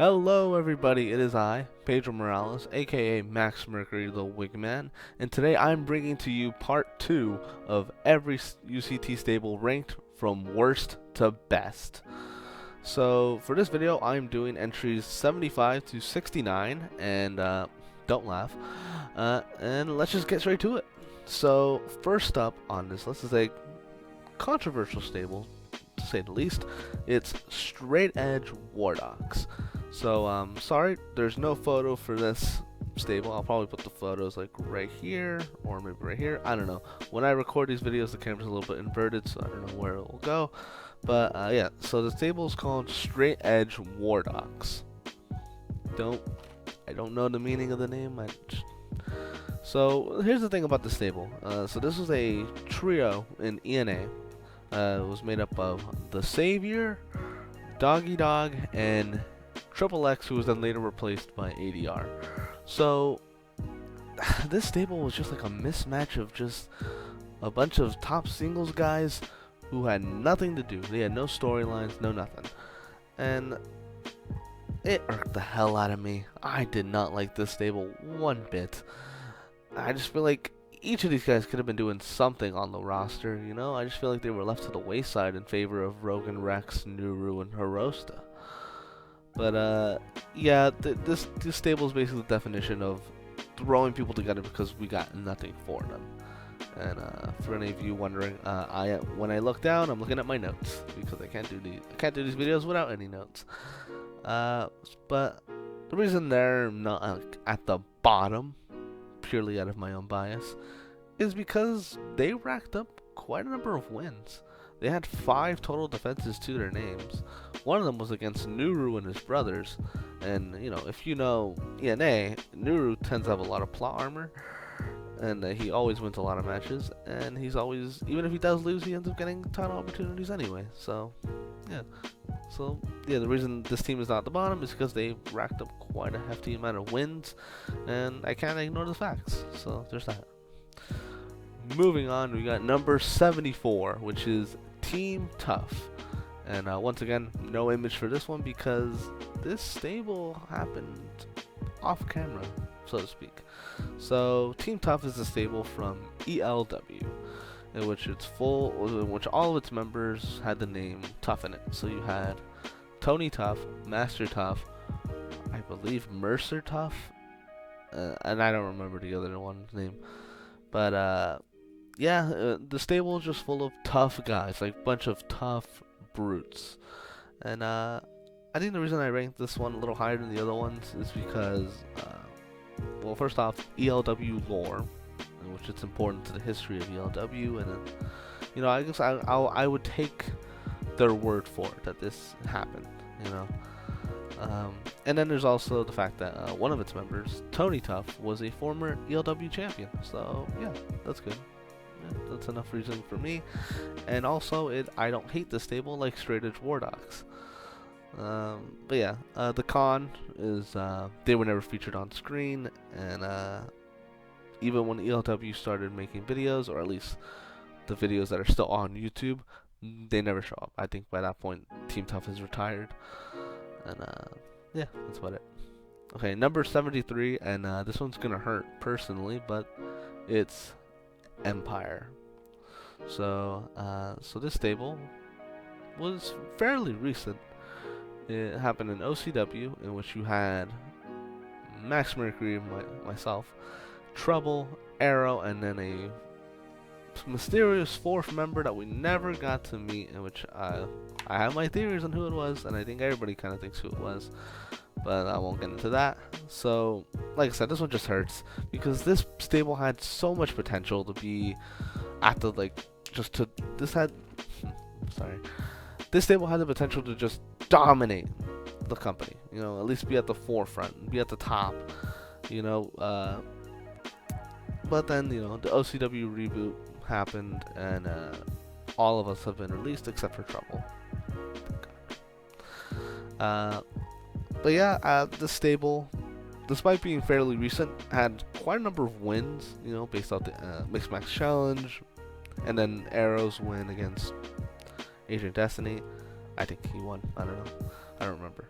Hello everybody, it is I, Pedro Morales, aka Max Mercury the Wigman, and today I'm bringing to you part 2 of every UCT stable ranked from worst to best. So for this video I'm doing entries 75 to 69, and don't laugh, and let's just get straight to it. So first up on this list is a controversial stable, to say the least. It's Straight Edge War Dogs. So, sorry, there's no photo for this stable. I'll probably put the photos like right here or maybe right here. I don't know. When I record these videos, the camera's a little bit inverted, so I don't know where it will go. But yeah, so the stable is called Straight Edge War Dogs. I don't know the meaning of the name. So here's the thing about the stable. So this was a trio in ENA. It was made up of the Savior, Doggy Dog, and Triple X, who was then later replaced by ADR. So this stable was just like a mismatch of just a bunch of top singles guys who had nothing to do. They had no storylines, no nothing. And it irked the hell out of me. I did not like this stable one bit. I just feel like each of these guys could have been doing something on the roster, you know? I just feel like they were left to the wayside in favor of Rogan, Rex, Nuru, and Hirosta. But yeah, this stable is basically the definition of throwing people together because we got nothing for them. And for any of you wondering, when I look down, I'm looking at my notes because I can't do these videos without any notes. But the reason they're not at the bottom, purely out of my own bias, is because they racked up quite a number of wins. They had 5 total defenses to their names. One of them was against Nuru and his brothers. And, you know, if you know ENA, Nuru tends to have a lot of plot armor. And he always wins a lot of matches. And he's always, even if he does lose, he ends up getting title opportunities anyway. So, yeah. So, yeah, the reason this team is not at the bottom is because they racked up quite a hefty amount of wins. And I can't ignore the facts. So, there's that. Moving on, we got number 74, which is Team Tough. And once again, no image for this one because this stable happened off camera, so to speak. So Team Tough is a stable from ELW, in which all of its members had the name Tough in it. So you had Tony Tough, Master Tough, I believe Mercer Tough, and I don't remember the other one's name. But yeah, the stable is just full of tough guys, like a bunch of tough brutes. And I think the reason I ranked this one a little higher than the other ones is because, well, first off, ELW lore, in which it's important to the history of ELW, and you know, I guess I would take their word for it that this happened, you know. And then there's also the fact that one of its members, Tony Tough, was a former ELW champion. So yeah, that's good. Yeah, that's enough reason for me. And also, I don't hate the stable like Straight Edge War Dogs. But yeah, the con is they were never featured on screen, and even when ELW started making videos, or at least the videos that are still on YouTube, they never show up. I think by that point, Team Tough is retired. And yeah, that's about it. Okay, number 73, and this one's gonna hurt personally, but it's Empire. So this stable was fairly recent. It happened in OCW, in which you had Max Mercury, myself, Trouble, Arrow, and then a mysterious 4th member that we never got to meet, in which I have my theories on who it was, and I think everybody kind of thinks who it was, but I won't get into that. So, like I said, this one just hurts because this stable had so much potential to be at the this stable had the potential to just dominate the company, you know, at least be at the forefront, be at the top, you know. But then, you know, the OCW reboot happened, and all of us have been released except for Trouble. But yeah, the stable, despite being fairly recent, had quite a number of wins, you know, based off the Mixed Match Challenge, and then Arrow's win against Agent Destiny. I think he won. I don't know. I don't remember.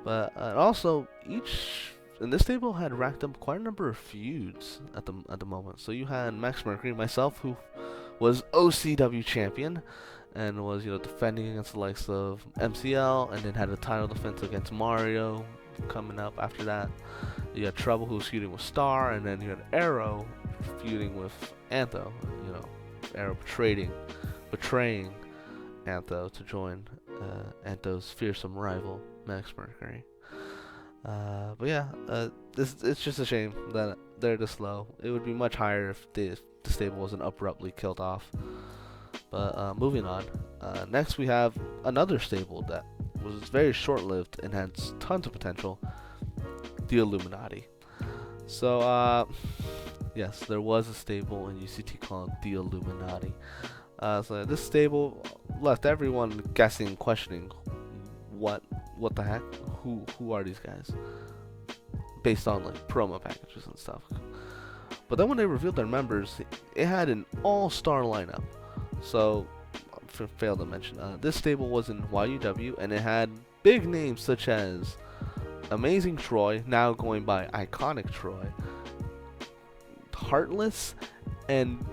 But also each in this stable had racked up quite a number of feuds at the moment. So you had Max Mercury, myself, who was OCW champion and was defending against the likes of MCL, and then had a title defense against Mario coming up after that. You had Trouble, who was feuding with Star, and then you had Arrow feuding with Antho. Arrow betraying Antho to join Antho's fearsome rival, Max Mercury. But yeah, it's just a shame that they're this low. It would be much higher if the stable wasn't abruptly killed off. But moving on, next we have another stable that was very short-lived and had tons of potential, the Illuminati. So yes, there was a stable in UCT called the Illuminati. So this stable left everyone guessing, questioning, what the heck? Who are these guys? Based on like promo packages and stuff. But then when they revealed their members, it had an all-star lineup. So, failed to mention, this stable was in YUW, and it had big names such as Amazing Troy, now going by Iconic Troy, Heartless, and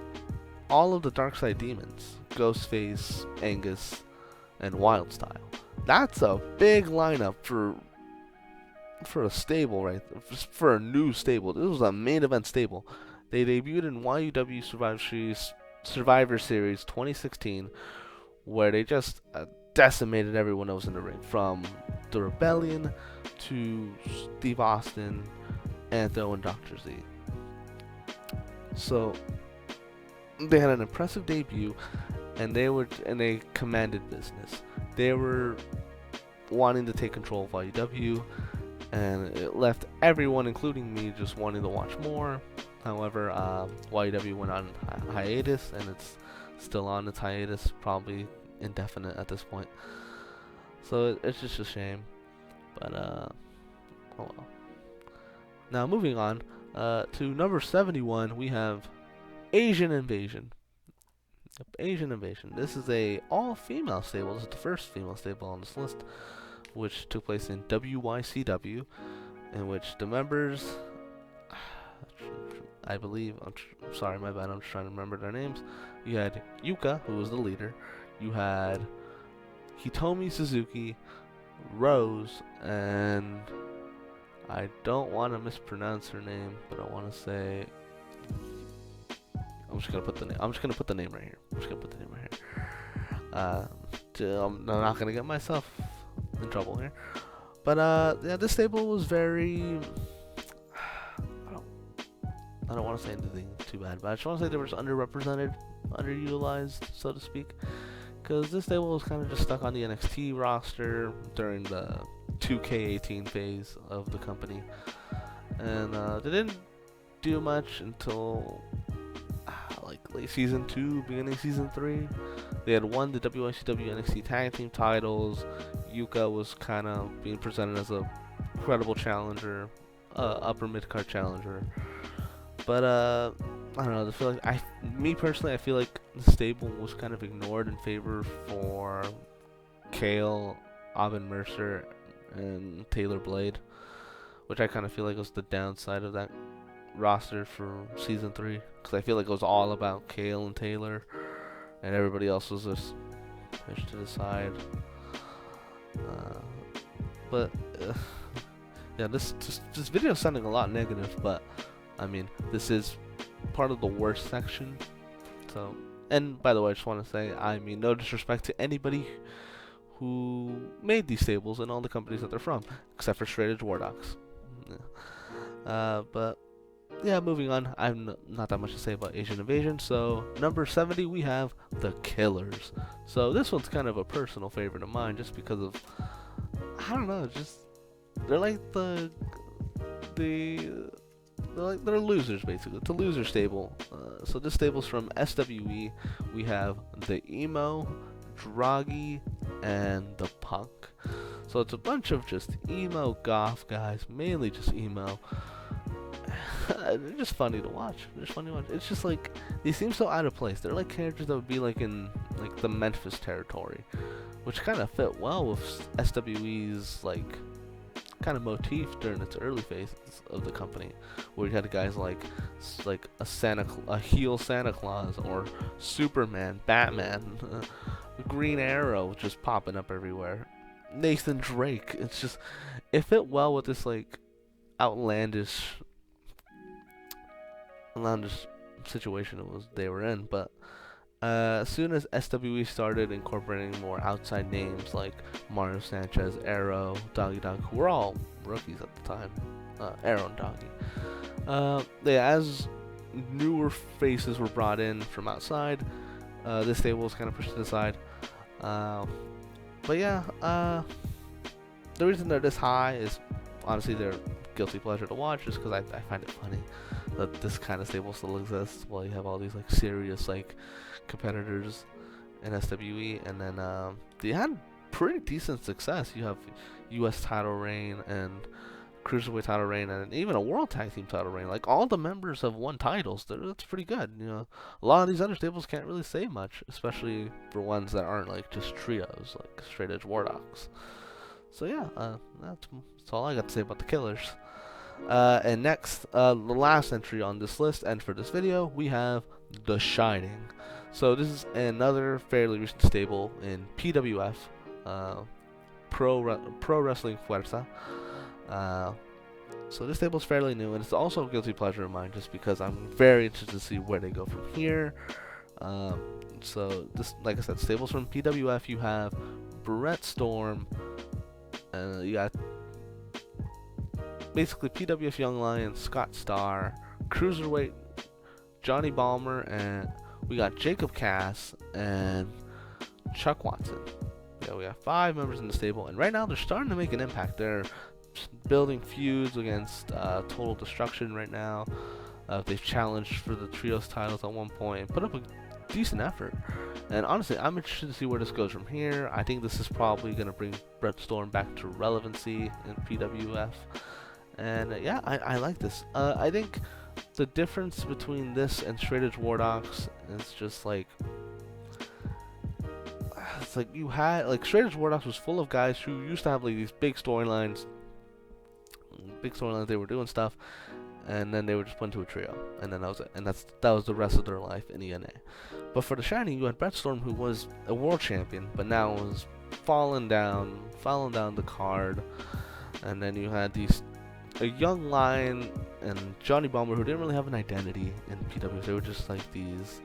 all of the Darkside Demons, Ghostface, Angus, and Wildstyle. That's a big lineup for a stable, right? For a new stable. This was a main event stable. They debuted in YUW Survivor Series 2016, where they just decimated everyone else in the ring, from the Rebellion to Steve Austin, Antho, and Dr. Z. So they had an impressive debut, and they commanded business. They were wanting to take control of YUW, and it left everyone, including me, just wanting to watch more. However, YUW went on hiatus, and it's still on its hiatus, probably indefinite at this point. So it's just a shame. But oh well. Now moving on to number 71, we have Asian Invasion. Yep, Asian Invasion. This is a all-female stable. This is the first female stable on this list, which took place in WYCW, in which the members, I believe, sorry, my bad, I'm just trying to remember their names. You had Yuka, who was the leader. You had Hitomi Suzuki, Rose, and I don't want to mispronounce her name, but I want to say, I'm just gonna put the name right here. I'm not gonna get myself in trouble here. But yeah, this stable was very, I don't want to say anything too bad, but I just want to say they were just underrepresented, underutilized, so to speak, because this stable was kind of just stuck on the NXT roster during the 2K18 phase of the company, and they didn't do much until like late season 2, beginning season 3. They had won the WICW NXT tag team titles. Yuka was kind of being presented as a credible challenger, upper mid-card challenger. But I don't know. I feel like me personally, I feel like the stable was kind of ignored in favor for Kale, Aubin Mercer, and Taylor Blade, which I kind of feel like was the downside of that roster for season 3, because I feel like it was all about Kale and Taylor, and everybody else was just pushed to the side. But yeah, this video is sounding a lot negative, but I mean, this is part of the worst section. So, and by the way, I just want to say, I mean, no disrespect to anybody who made these stables and all the companies that they're from, except for Straight Edge War Dogs. But yeah, moving on. I have not that much to say about Asian Invasion. So number 70, we have the Killers. So this one's kind of a personal favorite of mine, just because of, I don't know, just they're like they're losers, basically. It's a loser stable. So this stable's from SWE. We have the Emo, Draghi, and the Punk. So it's a bunch of just emo goth guys, mainly just emo. They're just funny to watch. It's just like, they seem so out of place. They're like characters that would be like in like the Memphis territory, which kind of fit well with SWE's like kind of motif during its early phases of the company, where you had guys like a heel Santa Claus, or Superman, Batman, Green Arrow just popping up everywhere, Nathan Drake. It fit well with this like outlandish situation they were in. But as soon as SWE started incorporating more outside names like Mario Sanchez, Arrow, Doggy Dog, who were all rookies at the time, Arrow and Doggy, as newer faces were brought in from outside, this stable was kind of pushed to the side. But yeah, the reason they're this high is honestly their guilty pleasure to watch, just because I find it funny that this kind of stable still exists while you have all these like serious like competitors in SWE. And then they had pretty decent success. You have US title reign and Cruiserweight title reign, and even a World Tag Team title reign. Like, all the members have won titles. That's pretty good. You know, a lot of these other stables can't really say much, especially for ones that aren't like just trios, like Straight Edge War Dogs. So yeah, that's all I got to say about the Killers. And next, the last entry on this list, and for this video, we have The Shining. So this is another fairly recent stable in PWF, Pro Wrestling Fuerza. So this stable is fairly new, and it's also a guilty pleasure of mine, just because I'm very interested to see where they go from here. So this, like I said, stables from PWF. You have Brett Storm, you got basically PWF Young Lion, Scott Starr, Cruiserweight Johnny Balmer, and we got Jacob Cass and Chuck Watson. Yeah, we have 5 members in the stable, and right now they're starting to make an impact. They're building feuds against Total Destruction right now. They've challenged for the trios titles at one point, put up a decent effort. And honestly, I'm interested to see where this goes from here. I think this is probably going to bring Brett Storm back to relevancy in PWF. And yeah, I like this. I think the difference between this and Straight Edge War Dogs is just like, it's like you had, like, Straight Edge War Dogs was full of guys who used to have like these big storylines, they were doing stuff, and then they were just put into a trio, and then that was it, and that was the rest of their life in ENA. But for The Shining, you had Brett Storm, who was a world champion, but now was falling down the card, and then you had a Young Lion and Johnny Balmer, who didn't really have an identity in PWF. They were just like these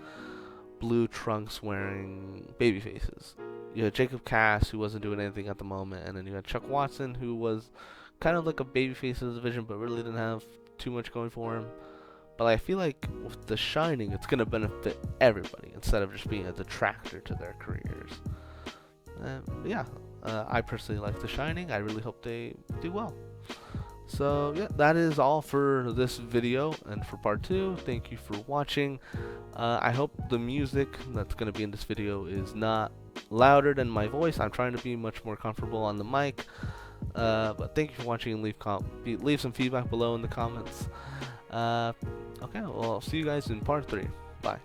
blue trunks wearing baby faces. You had Jacob Cass, who wasn't doing anything at the moment, and then you had Chuck Watson, who was kind of like a babyface of the division, but really didn't have too much going for him. But I feel like with The Shining, it's going to benefit everybody instead of just being a detractor to their careers. Yeah, I personally like The Shining. I really hope they do well. So yeah, that is all for this video and for part 2. Thank you for watching. I hope the music that's going to be in this video is not louder than my voice. I'm trying to be much more comfortable on the mic. But thank you for watching, and leave some feedback below in the comments. Okay, well, I'll see you guys in part 3. Bye.